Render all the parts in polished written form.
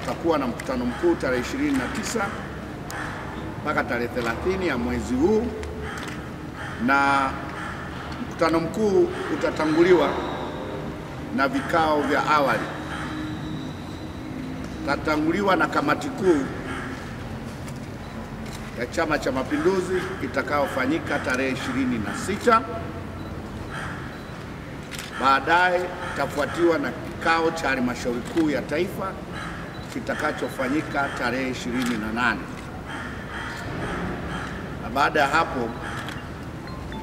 tutakuwa na mkutano mkuu tarehe 29 mpaka tarehe 30 ya mwezi huu, na mkutano mkuu utatanguliwa na vikao vya awali. Utatanguliwa na kamati kuu ya Chama cha Mapinduzi itakayofanyika tarehe 26. Baadaye itafuatiwa na kikao cha halmashauri kuu ya taifa kitakachofanyika tarehe 28. Na baada ya hapo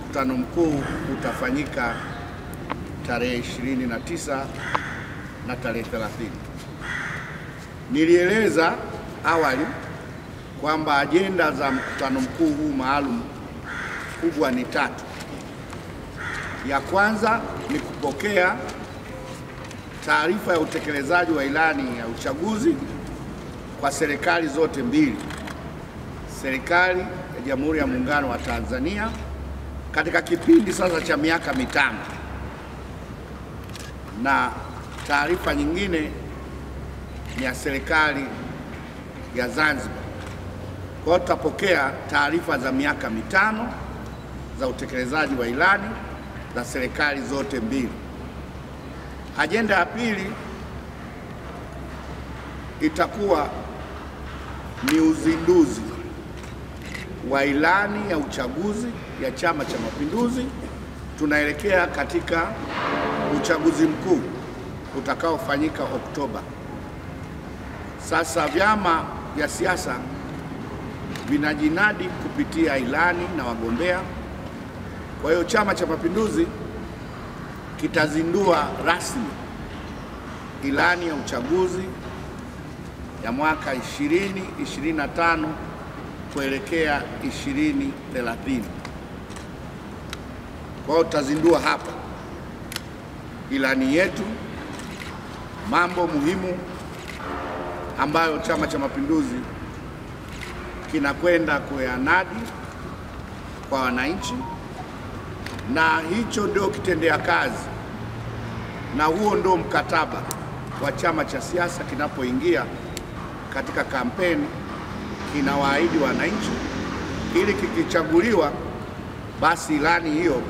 mkutano mkuu utafanyika tarehe 29 na tarehe 30. Nilieleza awali kwamba ajenda za mkutano mkuu huu maalum kubwa ni 3. Ya kwanza ni kupokea taarifa ya utekelezaji wa ilani ya uchaguzi kwa serikali zote mbili, serikali ya Jamhuri ya Muungano wa Tanzania katika kipindi sasa cha miaka 5, na taarifa nyingine ni ya serikali ya Zanzibar. Kwa hiyo tutapokea taarifa za miaka 5 za utekelezaji wa ilani za serikali zote mbili. Ajenda ya pili itakuwa ni uzinduzi wa ilani ya uchaguzi ya Chama cha Mapinduzi. Tunaelekea katika uchaguzi mkuu utakaofanyika Oktoba. Sasa vyama vya siasa vinajinadi kupitia ilani na wagombea. Kwa hiyo Chama cha Mapinduzi kitazindua rasmi ilani ya uchaguzi ya mwaka 2025 kuelekea 2030. Kwa hiyo tutazindua hapa ilani yetu, mambo muhimu ambayo Chama cha Mapinduzi kinakwenda kuyanadi kwa wananchi, na hicho ndio kitendea kazi, na huo ndio mkataba wa chama cha siasa kinapoingia katika kampeni. Kinawaahidi wananchi ili kikichaguliwa, basi ilani hiyo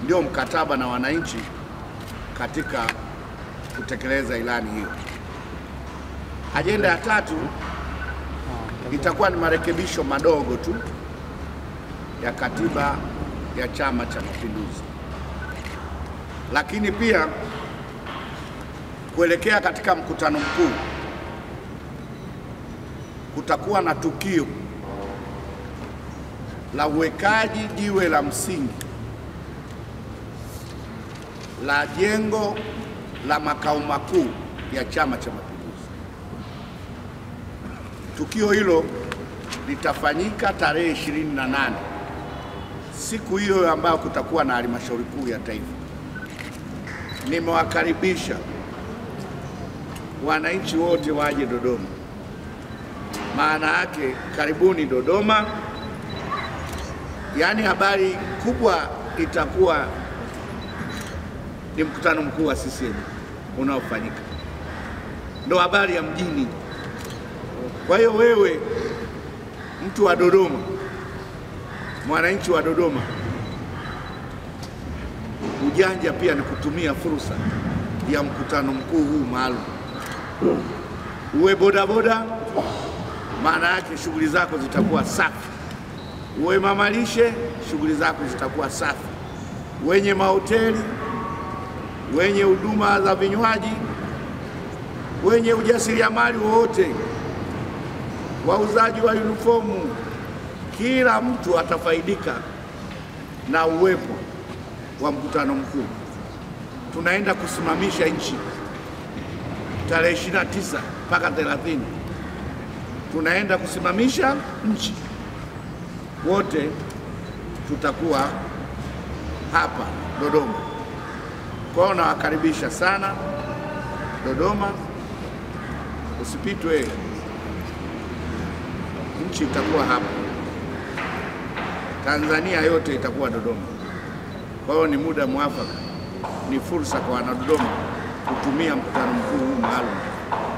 ndio mkataba na wananchi katika kutekeleza ilani hiyo. Ajenda ya 3 itakuwa ni marekebisho madogo tu ya katiba ya Chama cha Mapinduzi, lakini pia kuelekea katika mkutano mkuu kutakuwa na tukio la uwekaji jiwe la msingi la jengo la makao makuu ya Chama cha Mapinduzi. Tukio hilo litafanyika tarehe 28, siku hiyo ambayo kutakuwa na halmashauri kuu ya taifa. Nimewakaribisha wananchi wote waje Dodoma. Maana yake karibuni Dodoma. Yaani habari kubwa itakuwa ni mkutano mkuu wa CCM unaofanyika, ndio habari ya mjini. Kwa hiyo wewe mtu wa Dodoma, mwananchi wa Dodoma, ujanja pia ni kutumia fursa ya mkutano mkuu huu maalum. Uwe bodaboda, maana yake shughuli zako zitakuwa safi. Uwe mamalishe, shughuli zako zitakuwa safi. Wenye mahoteli, wenye huduma za vinywaji, wenye ujasiriamali wote, wauzaji wa uniformu, kila mtu atafaidika na uwepo wa mkutano mkuu. Tunaenda kusimamisha nchi tarehe 29 mpaka 30. Tunaenda kusimamisha nchi, wote tutakuwa hapa Dodoma. Kwa hiyo nawakaribisha sana Dodoma, usipitwe, nchi itakuwa hapa, Tanzania yote itakuwa Dodoma. Kwa hiyo ni muda mwafaka, ni fursa kwa wana Dodoma kutumia mkutano mkuu huu maalum